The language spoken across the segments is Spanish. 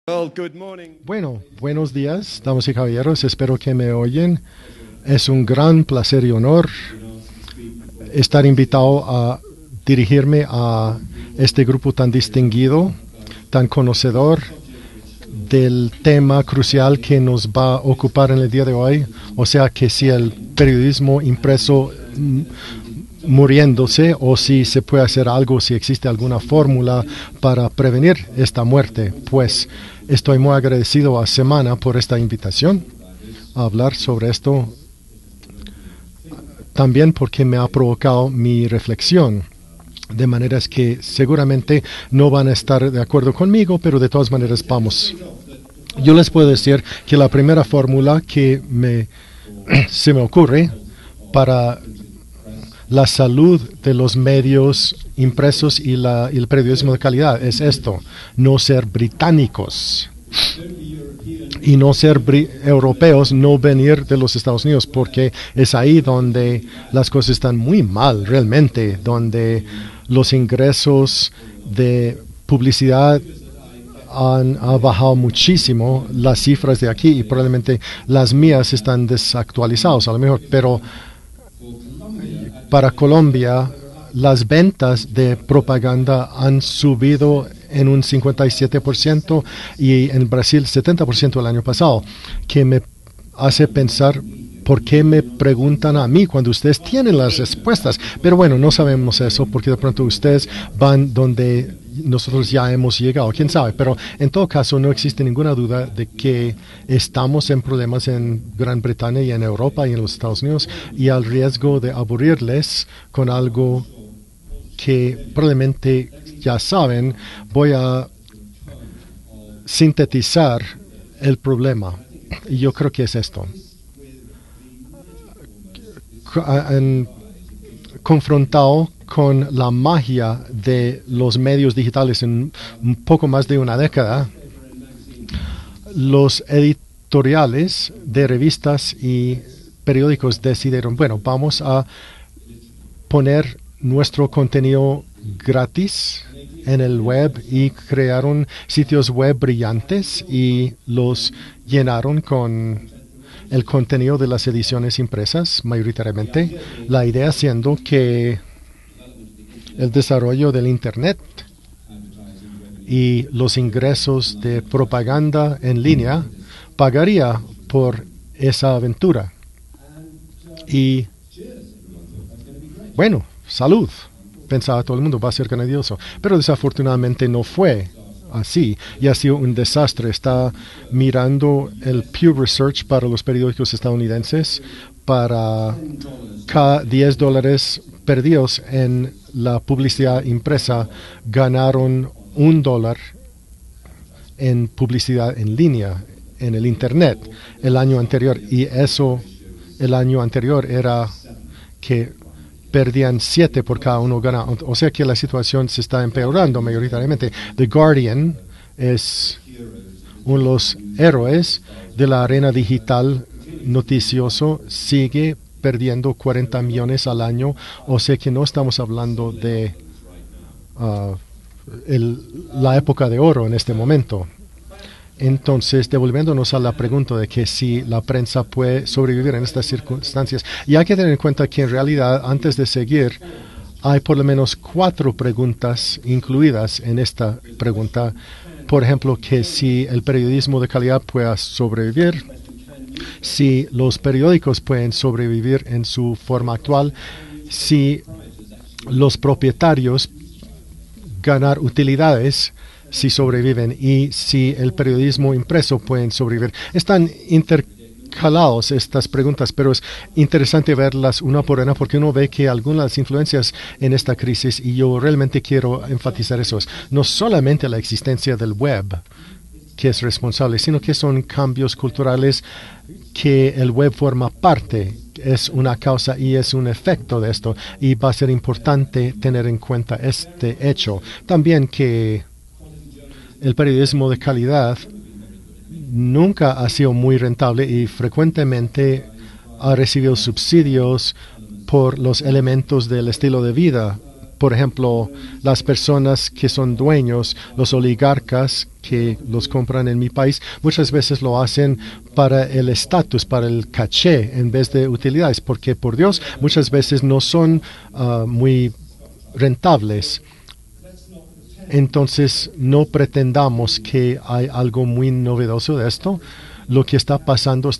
Well, good morning. Bueno, buenos días, damas y caballeros. Espero que me oyen. Es un gran placer y honor estar invitado a dirigirme a este grupo tan distinguido, tan conocedor del tema crucial que nos va a ocupar en el día de hoy. O sea, que si el periodismo impreso muriéndose o si se puede hacer algo, si existe alguna fórmula para prevenir esta muerte. Pues estoy muy agradecido a Semana por esta invitación a hablar sobre esto, también porque me ha provocado mi reflexión, de maneras que seguramente no van a estar de acuerdo conmigo, pero de todas maneras vamos. Yo les puedo decir que la primera fórmula que se me ocurre para la salud de los medios impresos y el periodismo de calidad es esto: no ser británicos y no ser europeos, no venir de los Estados Unidos, porque es ahí donde las cosas están muy mal realmente, donde los ingresos de publicidad han bajado muchísimo. Las cifras de aquí y probablemente las mías están desactualizadas a lo mejor, pero para Colombia, las ventas de propaganda han subido en un 57% y en Brasil 70% el año pasado, que me hace pensar por qué me preguntan a mí cuando ustedes tienen las respuestas. Pero bueno, no sabemos eso porque de pronto ustedes van donde nosotros ya hemos llegado, quién sabe. Pero en todo caso no existe ninguna duda de que estamos en problemas en Gran Bretaña y en Europa y en los Estados Unidos, y al riesgo de aburrirles con algo que probablemente ya saben, voy a sintetizar el problema. Y yo creo que es esto. Confrontado con la magia de los medios digitales en un poco más de una década, los editoriales de revistas y periódicos decidieron, bueno, vamos a poner nuestro contenido gratis en el web, y crearon sitios web brillantes y los llenaron con el contenido de las ediciones impresas mayoritariamente, la idea siendo que el desarrollo del Internet y los ingresos de propaganda en línea pagaría por esa aventura. Y bueno, salud, pensaba todo el mundo, va a ser grandioso, pero desafortunadamente no fue así, y ha sido un desastre. Está mirando el Pew Research para los periódicos estadounidenses. Para cada $10 perdidos en la publicidad impresa, ganaron $1 en publicidad en línea, en el Internet, el año anterior. Y eso, el año anterior, era que perdían 7 por cada uno ganado. O sea que la situación se está empeorando mayoritariamente. The Guardian es uno de los héroes de la arena digital noticioso, sigue perdiendo 40 millones al año. O sea que no estamos hablando de la época de oro en este momento. Entonces, devolviéndonos a la pregunta de que si la prensa puede sobrevivir en estas circunstancias, y hay que tener en cuenta que en realidad, antes de seguir, hay por lo menos 4 preguntas incluidas en esta pregunta. Por ejemplo, que si el periodismo de calidad pueda sobrevivir, si los periódicos pueden sobrevivir en su forma actual, si los propietarios ganar utilidades si sobreviven, y si el periodismo impreso pueden sobrevivir. Están intercalados estas preguntas, pero es interesante verlas una por una, porque uno ve que algunas de las influencias en esta crisis, y yo realmente quiero enfatizar eso, es no solamente la existencia del web que es responsable, sino que son cambios culturales que el web forma parte. Es una causa y es un efecto de esto, y va a ser importante tener en cuenta este hecho. También que el periodismo de calidad nunca ha sido muy rentable y frecuentemente ha recibido subsidios por los elementos del estilo de vida Por ejemplo, las personas que son dueños, los oligarcas que los compran en mi país, muchas veces lo hacen para el estatus, para el caché, en vez de utilidades, porque por Dios, muchas veces no son muy rentables. Entonces, no pretendamos que hay algo muy novedoso de esto. Lo que está pasando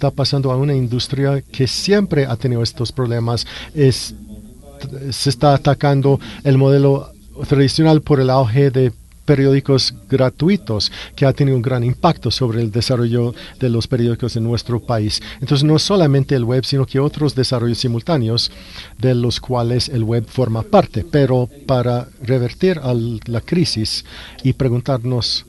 a una industria que siempre ha tenido estos problemas. Se está atacando el modelo tradicional por el auge de periódicos gratuitos, que ha tenido un gran impacto sobre el desarrollo de los periódicos en nuestro país. Entonces, no solamente el web, sino que otros desarrollos simultáneos de los cuales el web forma parte. Pero para revertir a la crisis y preguntarnos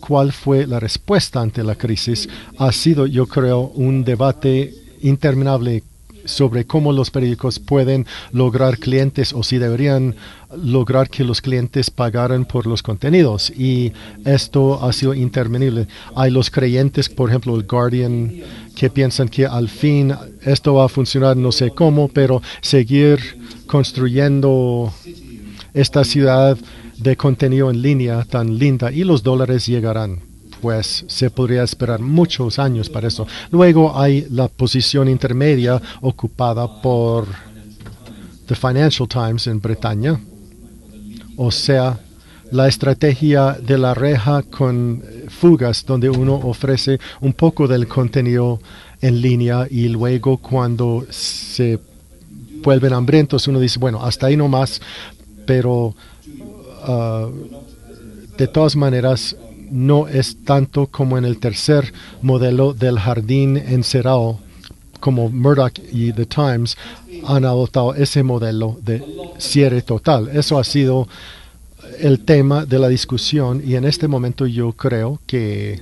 cuál fue la respuesta ante la crisis, ha sido, yo creo, un debate interminable sobre cómo los periódicos pueden lograr clientes o si deberían lograr que los clientes pagaran por los contenidos. Y esto ha sido interminable. Hay los creyentes, por ejemplo, el Guardian, que piensan que al fin esto va a funcionar, no sé cómo, pero seguir construyendo esta ciudad de contenido en línea tan linda y los dólares llegarán. Pues se podría esperar muchos años para eso. Luego hay la posición intermedia ocupada por The Financial Times en Bretaña, o sea, la estrategia de la reja con fugas, donde uno ofrece un poco del contenido en línea y luego cuando se vuelven hambrientos uno dice, bueno, hasta ahí nomás, pero de todas maneras no es tanto como en el tercer modelo del jardín encerrado, como Murdoch y The Times han adoptado ese modelo de cierre total. Eso ha sido el tema de la discusión y en este momento yo creo que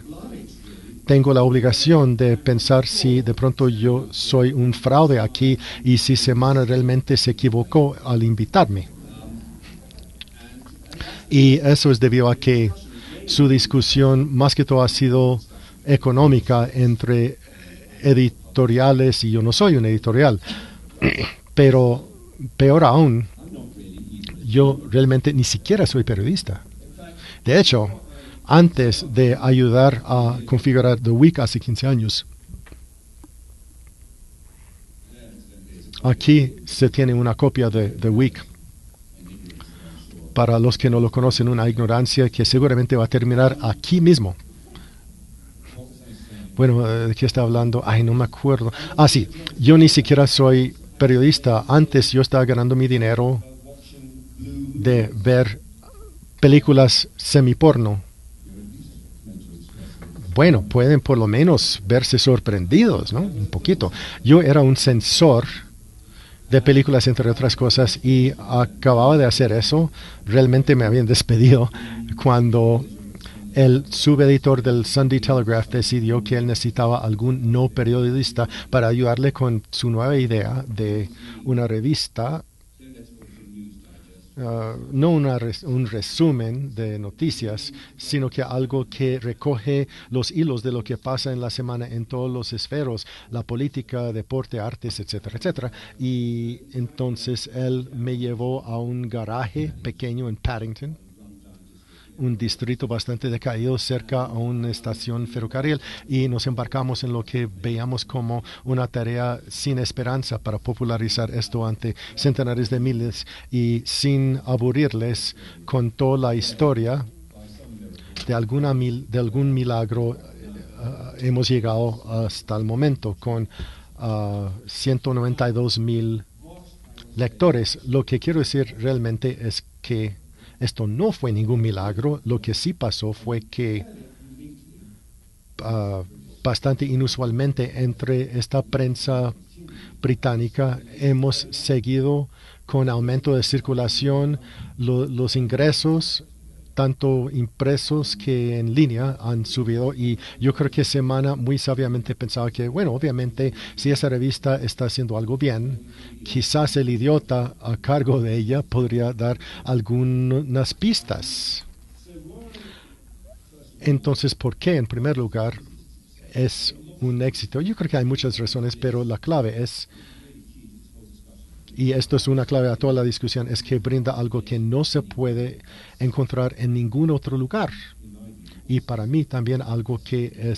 tengo la obligación de pensar si de pronto yo soy un fraude aquí y si Semana realmente se equivocó al invitarme. Y eso es debido a que su discusión más que todo ha sido económica entre editoriales y yo no soy un editorial. Pero peor aún, yo realmente ni siquiera soy periodista. De hecho, antes de ayudar a configurar The Week hace 15 años, aquí se tiene una copia de The Week. Para los que no lo conocen, una ignorancia que seguramente va a terminar aquí mismo. Bueno, ¿de qué está hablando? Ay, no me acuerdo. Ah, sí, yo ni siquiera soy periodista. Antes yo estaba ganando mi dinero de ver películas semiporno. Bueno, pueden por lo menos verse sorprendidos, ¿no? Un poquito. Yo era un censor de películas, entre otras cosas, y acababa de hacer eso. Realmente me habían despedido cuando el subeditor del Sunday Telegraph decidió que él necesitaba algún no periodista para ayudarle con su nueva idea de una revista, no un resumen de noticias, sino que algo que recoge los hilos de lo que pasa en la semana en todos los esferos, la política, deporte, artes, etcétera, etcétera. Y entonces él me llevó a un garaje pequeño en Paddington, un distrito bastante decaído cerca a una estación ferrocarril, y nos embarcamos en lo que veíamos como una tarea sin esperanza para popularizar esto ante centenares de miles y sin aburrirles contó la historia de algún milagro. Hemos llegado hasta el momento con 192,000 lectores. Lo que quiero decir realmente es que esto no fue ningún milagro. Lo que sí pasó fue que bastante inusualmente entre esta prensa británica hemos seguido con aumento de circulación. Los ingresos, tanto impresos que en línea, han subido, y yo creo que Semana muy sabiamente pensaba que, bueno, obviamente si esa revista está haciendo algo bien, quizás el idiota a cargo de ella podría dar algunas pistas. Entonces, ¿por qué? En primer lugar, es un éxito. Yo creo que hay muchas razones, pero la clave es y esto es una clave a toda la discusión, es que brinda algo que no se puede encontrar en ningún otro lugar. Y para mí también algo que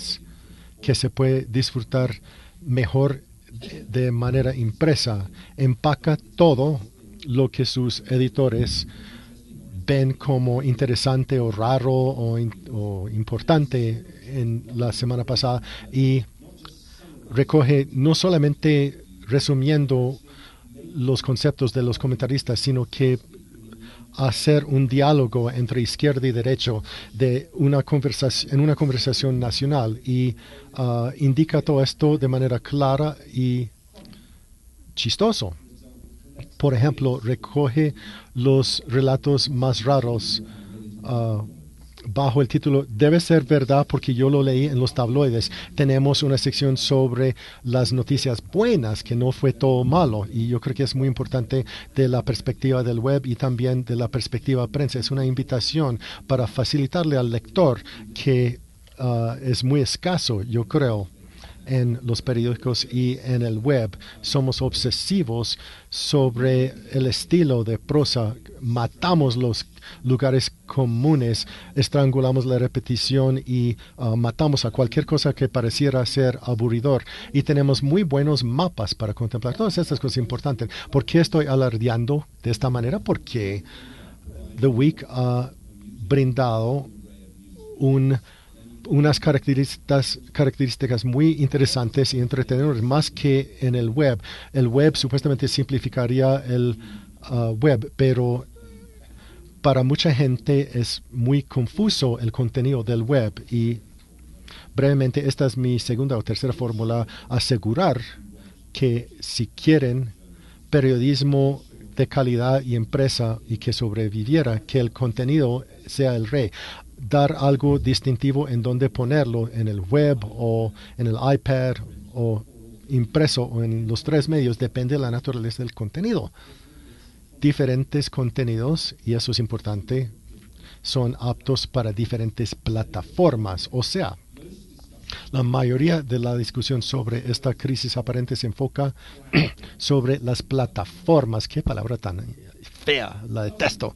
se puede disfrutar mejor de manera impresa. Empaca todo lo que sus editores ven como interesante o raro o importante en la semana pasada y recoge no solamente resumiendo los conceptos de los comentaristas, sino que hacer un diálogo entre izquierda y derecha de en una conversación nacional y indica todo esto de manera clara y chistoso. Por ejemplo, recoge los relatos más raros bajo el título Debe ser verdad porque yo lo leí en los tabloides. Tenemos una sección sobre las noticias buenas, que no fue todo malo, y yo creo que es muy importante de la perspectiva del web y también de la perspectiva prensa. Es una invitación para facilitarle al lector que es muy escaso, yo creo, en los periódicos y en el web. Somos obsesivos sobre el estilo de prosa. Matamos los lugares comunes, estrangulamos la repetición y matamos a cualquier cosa que pareciera ser aburridor. Y tenemos muy buenos mapas para contemplar todas estas cosas importantes. ¿Por qué estoy alardeando de esta manera? Porque The Week ha brindado unas características muy interesantes y entretenedoras, más que en el web. El web supuestamente simplificaría el web, pero para mucha gente es muy confuso el contenido del web. Y brevemente, esta es mi segunda o tercera fórmula: asegurar que si quieren periodismo de calidad y empresa y que sobreviviera, que el contenido sea el rey. Dar algo distintivo en donde ponerlo, en el web o en el iPad o impreso o en los tres medios, depende de la naturaleza del contenido. Diferentes contenidos, y eso es importante, son aptos para diferentes plataformas. O sea, la mayoría de la discusión sobre esta crisis aparente se enfoca sobre las plataformas. Qué palabra tan fea, la detesto.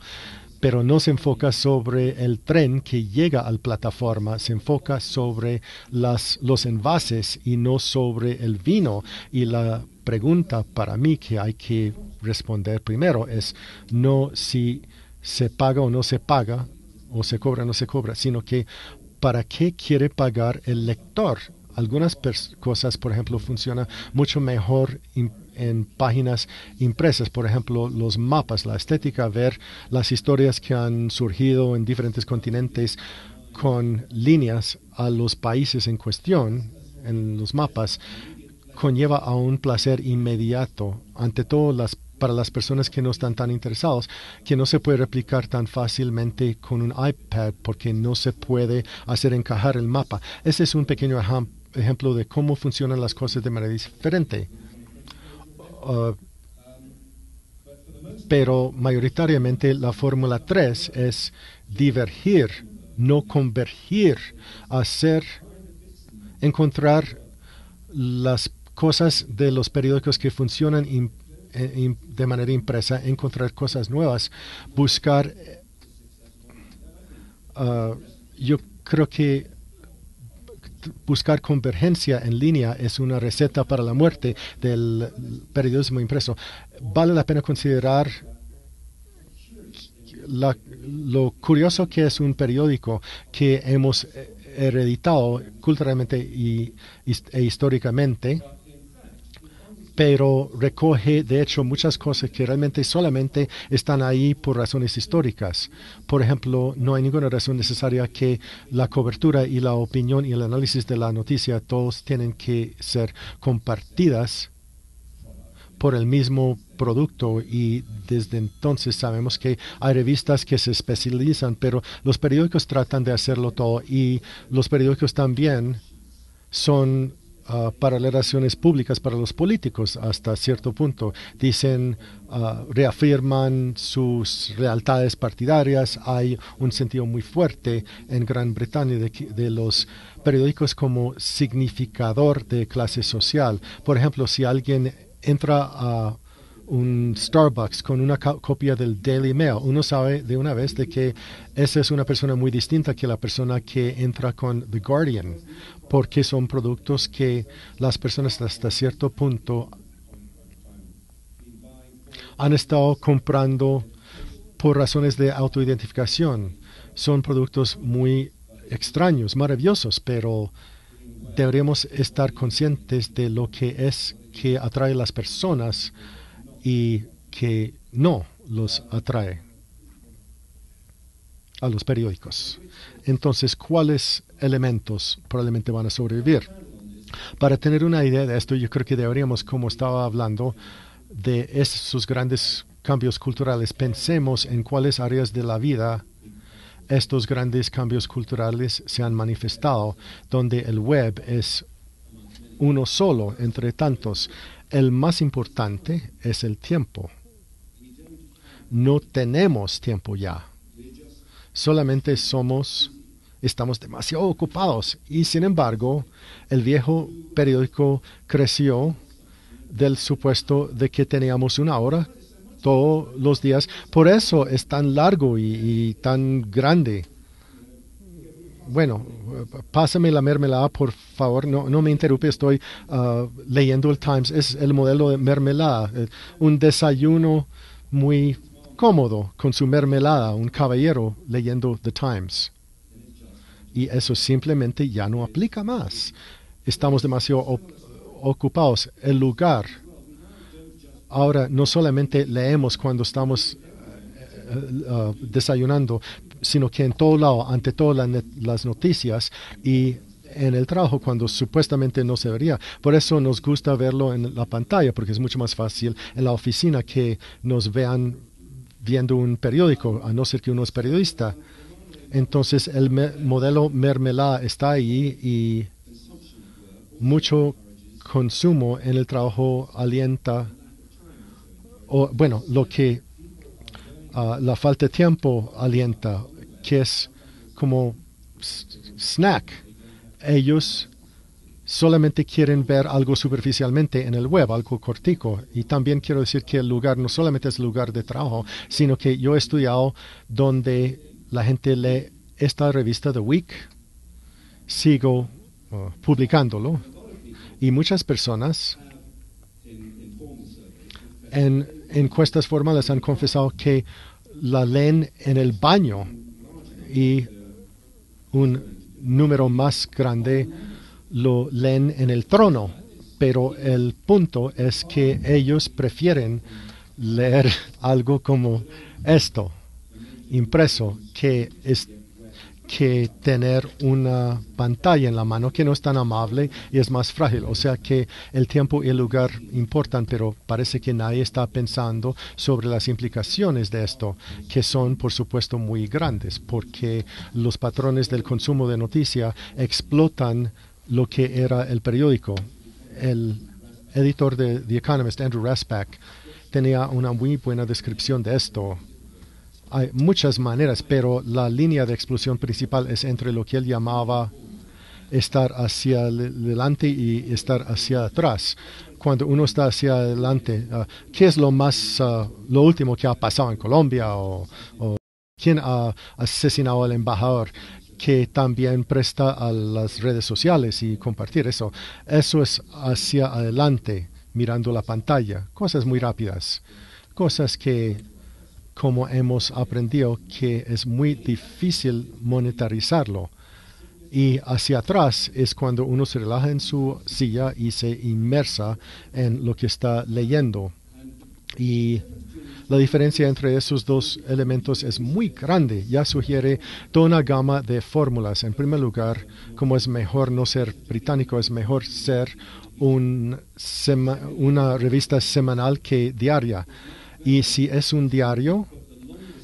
Pero no se enfoca sobre el tren que llega a la plataforma, se enfoca sobre los envases y no sobre el vino. Y la pregunta para mí que hay que responder primero es no si se paga o no se paga, o se cobra o no se cobra, sino que ¿para qué quiere pagar el lector? Algunas cosas, por ejemplo, funcionan mucho mejor en páginas impresas, por ejemplo, los mapas, la estética, ver las historias que han surgido en diferentes continentes con líneas a los países en cuestión en los mapas, conlleva a un placer inmediato, ante todo para las personas que no están tan interesados, que no se puede replicar tan fácilmente con un iPad porque no se puede hacer encajar el mapa. Ese es un pequeño ejemplo de cómo funcionan las cosas de manera diferente. Pero mayoritariamente la fórmula 3 es divergir, no convergir, encontrar las cosas de los periódicos que funcionan de manera impresa, encontrar cosas nuevas, buscar. Yo creo que buscar convergencia en línea es una receta para la muerte del periodismo impreso. Vale la pena considerar lo curioso que es un periódico que hemos hereditado culturalmente e históricamente, pero recoge de hecho muchas cosas que realmente solamente están ahí por razones históricas. Por ejemplo, no hay ninguna razón necesaria que la cobertura y la opinión y el análisis de la noticia todos tienen que ser compartidas por el mismo producto, y desde entonces sabemos que hay revistas que se especializan, pero los periódicos tratan de hacerlo todo, y los periódicos también son para las relaciones públicas para los políticos hasta cierto punto. Dicen, reafirman sus lealtades partidarias. Hay un sentido muy fuerte en Gran Bretaña de los periódicos como significador de clase social. Por ejemplo, si alguien entra a un Starbucks con una copia del Daily Mail, uno sabe de una vez de que esa es una persona muy distinta que la persona que entra con The Guardian, porque son productos que las personas hasta cierto punto han estado comprando por razones de autoidentificación. Son productos muy extraños, maravillosos, pero deberíamos estar conscientes de lo que es que atrae a las personas y que no los atrae a los periódicos. Entonces, ¿cuáles elementos probablemente van a sobrevivir? Para tener una idea de esto, yo creo que deberíamos, como estaba hablando, de esos grandes cambios culturales, pensemos en cuáles áreas de la vida estos grandes cambios culturales se han manifestado, donde el web es uno solo entre tantos. El más importante es el tiempo. No tenemos tiempo ya. Solamente estamos demasiado ocupados y sin embargo el viejo periódico creció del supuesto de que teníamos una hora todos los días. Por eso es tan largo y tan grande. Bueno, pásame la mermelada, por favor. No me interrumpe, estoy leyendo el Times. Es el modelo de mermelada. Un desayuno muy cómodo con su mermelada. Un caballero leyendo The Times. Y eso simplemente ya no aplica más. Estamos demasiado ocupados. El lugar. Ahora no solamente leemos cuando estamos desayunando, sino que en todo lado, ante todas las noticias y en el trabajo cuando supuestamente no se vería. Por eso nos gusta verlo en la pantalla, porque es mucho más fácil en la oficina que nos vean viendo un periódico, a no ser que uno es periodista. Entonces el modelo mermelada está ahí y mucho consumo en el trabajo alienta, o bueno, lo que la falta de tiempo alienta, que es como snack. Ellos solamente quieren ver algo superficialmente en el web, algo cortico. Y también quiero decir que el lugar no solamente es el lugar de trabajo, sino que yo he estudiado donde la gente lee esta revista The Week, sigo publicándolo, y muchas personas en encuestas formales han confesado que la leen en el baño y un número más grande lo leen en el trono. Pero el punto es que ellos prefieren leer algo como esto, impreso, que tener una pantalla en la mano que no es tan amable y es más frágil. O sea que el tiempo y el lugar importan, pero parece que nadie está pensando sobre las implicaciones de esto, que son por supuesto muy grandes, porque los patrones del consumo de noticia explotan lo que era el periódico. El editor de The Economist, Andrew Rasbach, tenía una muy buena descripción de esto. Hay muchas maneras, pero la línea de explosión principal es entre lo que él llamaba estar hacia adelante y estar hacia atrás. Cuando uno está hacia adelante, ¿qué es lo último que ha pasado en Colombia? O quién ha asesinado al embajador, que también presta a las redes sociales y compartir eso. Eso es hacia adelante, mirando la pantalla. Cosas muy rápidas. Cosas que, como hemos aprendido, que es muy difícil monetarizarlo. Y hacia atrás es cuando uno se relaja en su silla y se inmersa en lo que está leyendo. Y la diferencia entre esos dos elementos es muy grande. Ya sugiere toda una gama de fórmulas. En primer lugar, como es mejor no ser británico, es mejor ser una revista semanal que diaria. Y si es un diario,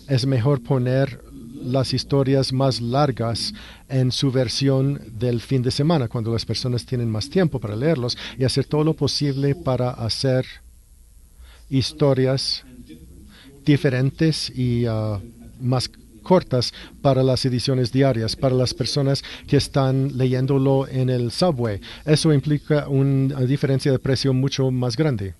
es mejor poner las historias más largas en su versión del fin de semana, cuando las personas tienen más tiempo para leerlos, y hacer todo lo posible para hacer historias diferentes y más cortas para las ediciones diarias, para las personas que están leyéndolo en el subway. Eso implica una diferencia de precio mucho más grande.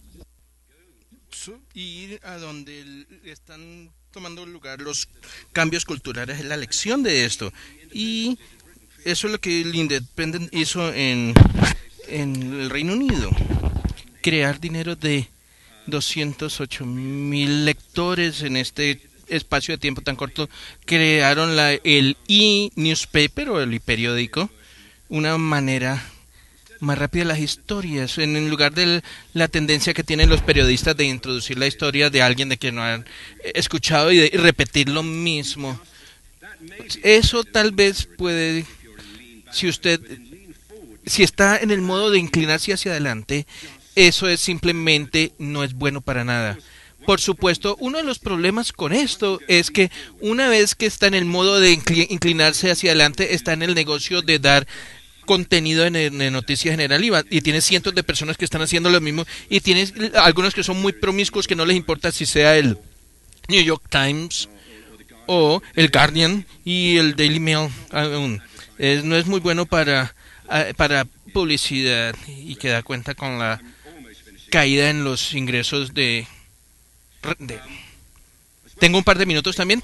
y a donde están tomando lugar los cambios culturales es la lección de esto. Y eso es lo que el Independent hizo en el Reino Unido. Crear dinero de 208.000 lectores en este espacio de tiempo tan corto. Crearon el e-newspaper o el periódico, una manera más rápida las historias, en lugar de la tendencia que tienen los periodistas de introducir la historia de alguien de quien no han escuchado y de repetir lo mismo. Eso tal vez puede, si está en el modo de inclinarse hacia adelante, eso es simplemente no es bueno para nada. Por supuesto, uno de los problemas con esto es que una vez que está en el modo de inclinarse hacia adelante, está en el negocio de dar contenido en Noticia General y tienes cientos de personas que están haciendo lo mismo y tienes algunos que son muy promiscuos que no les importa si sea el New York Times o el Guardian y el Daily Mail aún. No es muy bueno para publicidad y que da cuenta con la caída en los ingresos de tengo un par de minutos también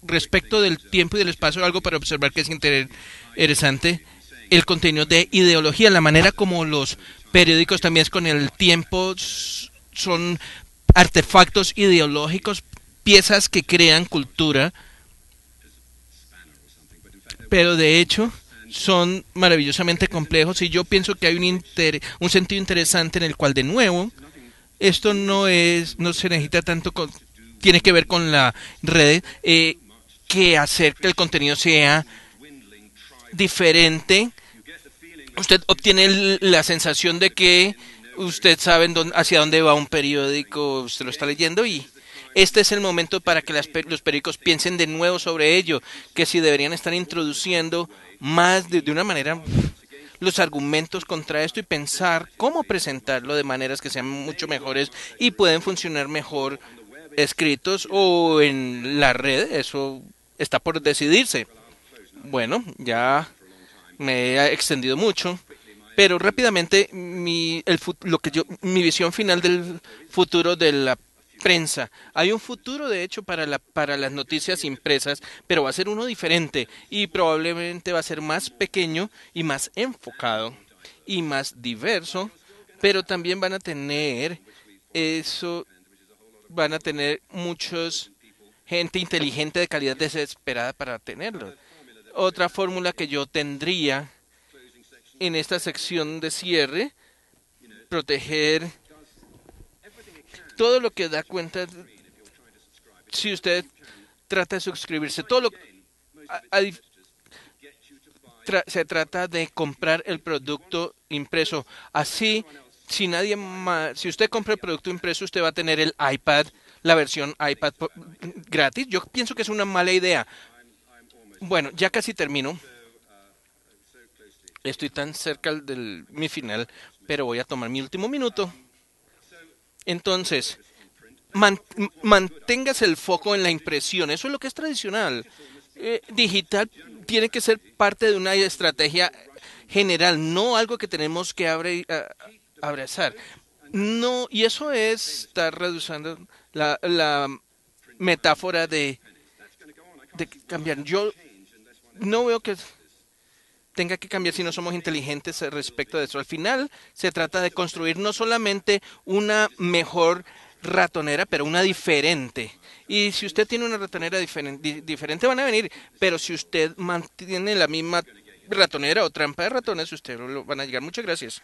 respecto del tiempo y del espacio, algo para observar que es interesante, el contenido de ideología, la manera como los periódicos también con el tiempo son artefactos ideológicos, piezas que crean cultura, pero de hecho son maravillosamente complejos y yo pienso que hay un sentido interesante en el cual de nuevo esto no se necesita tanto tiene que ver con la red que hacer que el contenido sea diferente. Usted obtiene la sensación de que usted sabe hacia dónde va un periódico, usted lo está leyendo y este es el momento para que los periódicos piensen de nuevo sobre ello, que si deberían estar introduciendo más de una manera los argumentos contra esto y pensar cómo presentarlo de maneras que sean mucho mejores y pueden funcionar mejor escritos o en la red. Eso está por decidirse. Bueno, ya me he extendido mucho, pero rápidamente mi visión final del futuro de la prensa. Hay un futuro, de hecho, para las noticias impresas, pero va a ser uno diferente y probablemente va a ser más pequeño y más enfocado y más diverso, pero también van a tener muchos gente inteligente de calidad desesperada para tenerlo. Otra fórmula que yo tendría en esta sección de cierre, proteger todo lo que da cuenta, si usted trata de suscribirse, se trata de comprar el producto impreso. Así, si usted compra el producto impreso, usted va a tener el iPad, la versión iPad gratis. Yo pienso que es una mala idea. Bueno, ya casi termino. Estoy tan cerca de mi final, pero voy a tomar mi último minuto. Entonces, manténgase el foco en la impresión. Eso es lo que es tradicional. Digital tiene que ser parte de una estrategia general, no algo que tenemos que abrazar. No, y eso está reduciendo la metáfora de cambiar. Yo no veo que tenga que cambiar si no somos inteligentes respecto de eso. Al final se trata de construir no solamente una mejor ratonera, pero una diferente. Y si usted tiene una ratonera diferente van a venir, pero si usted mantiene la misma ratonera o trampa de ratones, usted lo van a llegar. Muchas gracias.